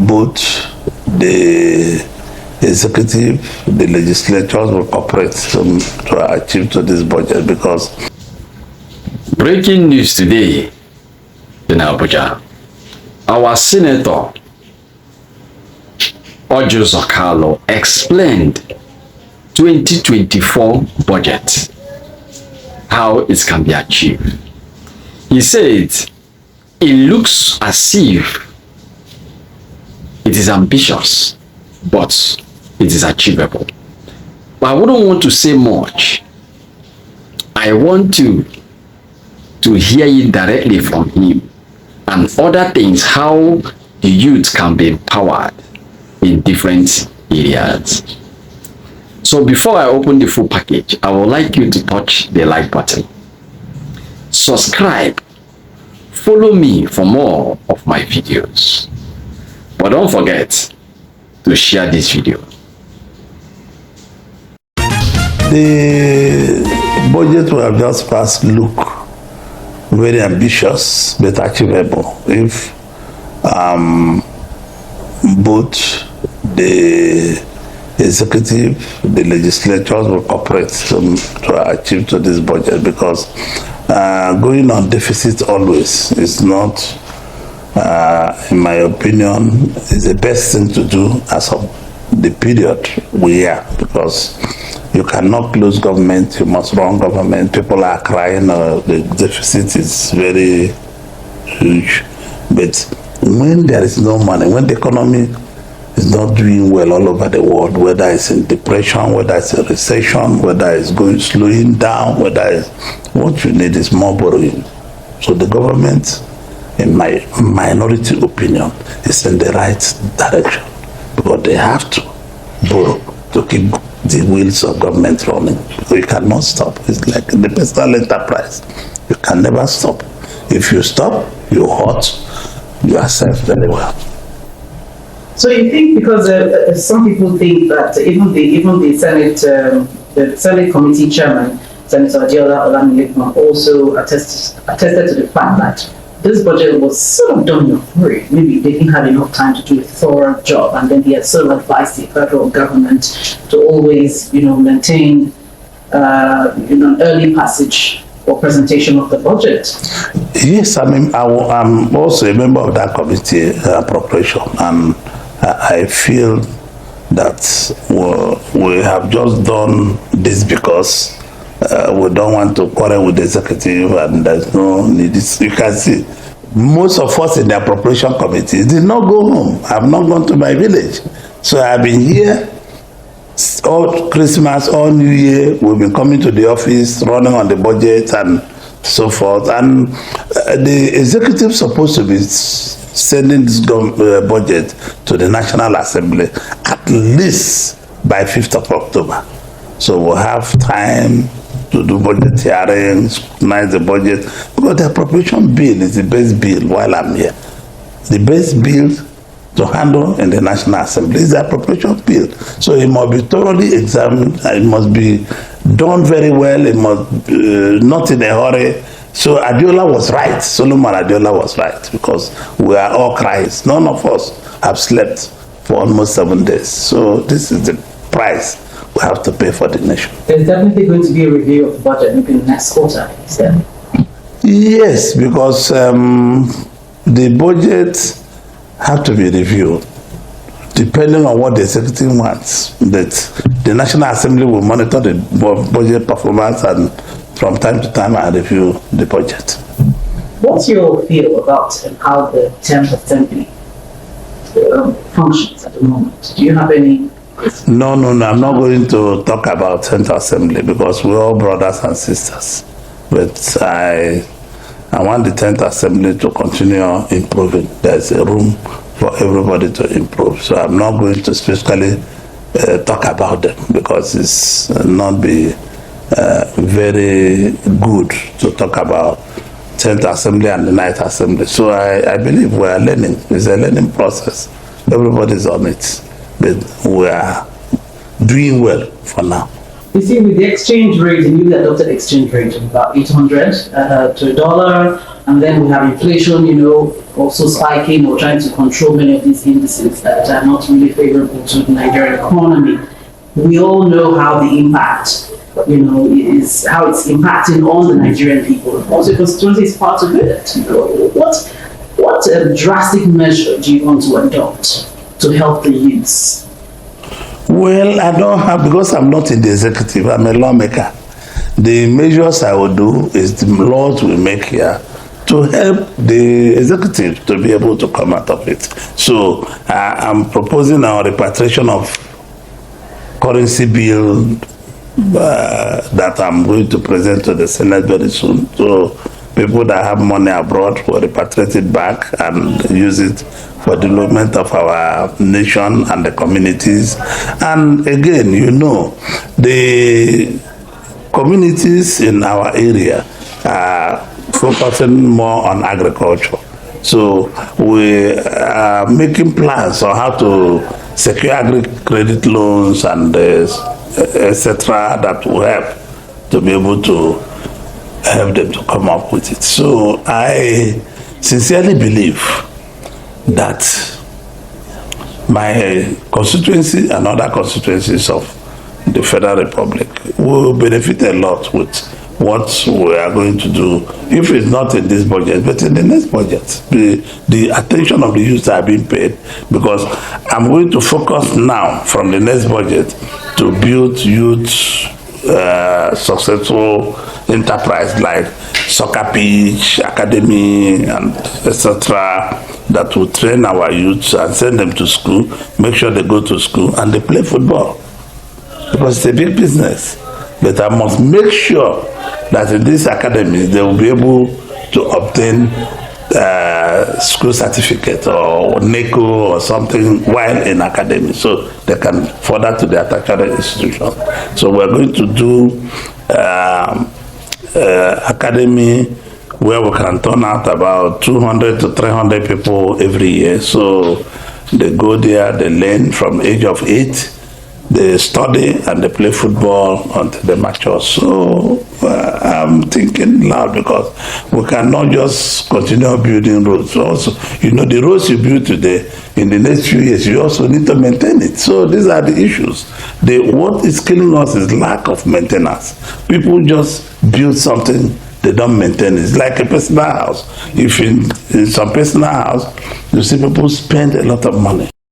both the executive, the legislatures will cooperate to achieve to this budget. Because breaking news today in Abuja, our senator orji uzokanu explained 2024 budget, how it can be achieved. He said it looks as if it is ambitious, but it is achievable. But I wouldn't want to say much. I want to hear it directly from him, and other things, how the youth can be empowered in different areas. So before I open the full package, I would like you to touch the like button, subscribe, follow me for more of my videos. But don't forget to share this video. the budget we have just passed look very ambitious but achievable if both the executive, the legislatures will cooperate to achieve to this budget. Because going on deficit always is not, in my opinion, is the best thing to do as of the period we are. Because you cannot close government, you must run government. People are crying, the deficit is very huge. But when there is no money, when the economy is not doing well all over the world, whether it's in depression, whether it's a recession, whether it's slowing down, whether it's, what you need is more borrowing. So the government, in my minority opinion, is in the right direction, because they have to borrow to keep the wheels of government running. So you cannot stop. It's like the personal enterprise. You can never stop. If you stop, you hurt yourself very well. So you think, because some people think that even the Senate committee chairman, Senator Adiola Olamilekan, also attested to the fact that this budget was sort of done in a hurry. Maybe they didn't have enough time to do a thorough job, and then he had sort of advised the federal government to always, maintain, an early passage or presentation of the budget. Yes, I mean, I'm also a member of that committee appropriation, and I feel that we have just done this because we don't want to quarrel with the executive, and there's no need. You can see most of us in the appropriation committee did not go home. I've not gone to my village, so I've been here all Christmas, all New Year. We've been coming to the office, running on the budget and so forth. And the executive is supposed to be sending this budget to the National Assembly at least by 5th of October. So we'll have time to do budget hearings, scrutinize the budget, because the appropriation bill is the best bill while I'm here. The best bill to handle in the National Assembly is the appropriation bill. So it must be thoroughly examined, it must be done very well, it must not in a hurry. So Adiola was right, Solomon Adiola was right, because we are all crying. None of us have slept for almost 7 days. So this is the price we have to pay for the nation. There's definitely going to be a review of the budget maybe in the next quarter, is there? Yes, because the budget have to be reviewed depending on what the executive wants. That the National Assembly will monitor the budget performance, and from time to time I review the budget. What's your feel about how the 10th Assembly functions at the moment? Do you have any? No, I'm not going to talk about 10th Assembly, because we're all brothers and sisters. But I want the 10th Assembly to continue improving. There's a room for everybody to improve. So I'm not going to specifically talk about them, because it's not be very good to talk about 10th Assembly and the 9th Assembly. So I believe we are learning. It's a learning process. Everybody's on it. But we are doing well for now. You see, with the exchange rate, the newly adopted exchange rate of about 800 to a dollar, And then we have inflation, also spiking or trying to control many of these indices that are not really favorable to the Nigerian economy. We all know how the impact, is how it's impacting on the Nigerian people. Also, constituency is part of it. What drastic measure do you want to adopt to help the youths? Well, I don't have, because I'm not in the executive, I'm a lawmaker. The measures I will do is the laws we make here to help the executive to be able to come out of it. So I'm proposing our repatriation of currency bill that I'm going to present to the Senate very soon. So people that have money abroad will repatriate it back and use it for the development of our nation and the communities. And again, the communities in our area are focusing more on agriculture. So we are making plans on how to secure agri-credit loans and etc. that will help to be able to help them to come up with it. So I sincerely believe that my constituency and other constituencies of the Federal Republic will benefit a lot with what we are going to do, if it's not in this budget, but in the next budget. The attention of the youth are being paid, because I'm going to focus now from the next budget to build youth successful enterprise like soccer pitch, academy, and etc. that will train our youths and send them to school, make sure they go to school and they play football. Because it's a big business. But I must make sure that in this academy they will be able to obtain school certificate or NECO or something while in academy, so they can further to their tertiary institution. So we're going to do academy where we can turn out about 200 to 300 people every year. So they go there, they learn from age of 8, they study and they play football until they mature. So I'm thinking loud, because we cannot just continue building roads. Also, the roads you build today, in the next few years, you also need to maintain it. So these are the issues. What is killing us is lack of maintenance. People just build something, they don't maintain it. It's like a personal house. If in some personal house, you see people spend a lot of money.